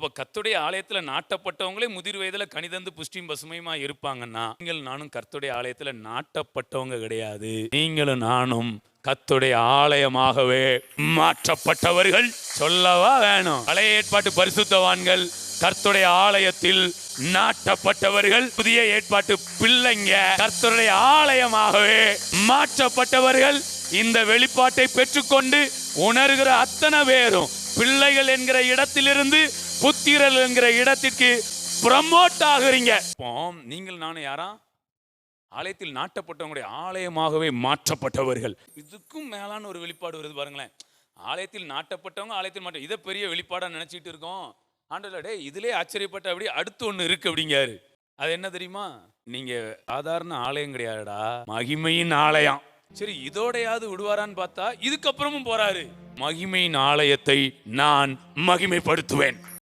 அப்ப கர்த்தருடைய ஆலயத்துல நாட்டப்பட்டவங்களே முதிர் வயதுல கனிதந்து புஷ்டியும் பசுமையுமா இருப்பாங்கன்னா, நீங்கள் நானும் கர்த்தருடைய ஆலயத்துல நாட்டப்பட்டவங்க கிடையாது. நீங்களும் நானும் கர்த்தருடைய ஆலயமாகவே மாற்றப்பட்டவர்கள். சொல்லவா வேணும்? பழைய ஏற்பாட்டு பரிசுத்தவான்கள் கர்த்தருடைய ஆலயத்தில் நாட்டப்பட்டவர்கள், புதிய ஏற்பாட்டு பிள்ளைங்க கர்த்தருடைய ஆலயமாகவே மாற்றப்பட்டவர்கள். இந்த வெளிப்பாட்டை பெற்றுக்கொண்டு உணர்கிற அத்தனை பேரும் பிள்ளைகள் என்கிற இடத்திலிருந்து புத்திரல் என்கிற இடத்திற்கு ப்ரமோட் ஆகுறீங்க. நீங்கள் நானும் யாரா? ஆலயத்தில் நாட்டப்பட்டவங்களுடைய ஆலயமாகவே மாற்றப்பட்டவர்கள். இதுக்கும் மேலான ஒரு வெளிப்பாடு வருது பாருங்களேன். ஆலயத்தில் நாட்டப்பட்டவங்க ஆலயத்தில் மாற்ற, இதை பெரிய வெளிப்பாடா நினைச்சிட்டு இருக்கோம். ஆண்டவரே, இதுலயே ஆச்சரியப்பட்ட அப்படி அடுத்து ஒண்ணு இருக்கு அப்படிங்காரு. அது என்ன தெரியுமா? நீங்க சாதாரண ஆலயம் கிடையாதுடா, மகிமையின் ஆலயம். சரி, இதோடையாவது விடுவாரான்னு பார்த்தா இதுக்கப்புறமும் போறாரு. மகிமையின் ஆலயத்தை நான் மகிமைப்படுத்துவேன்.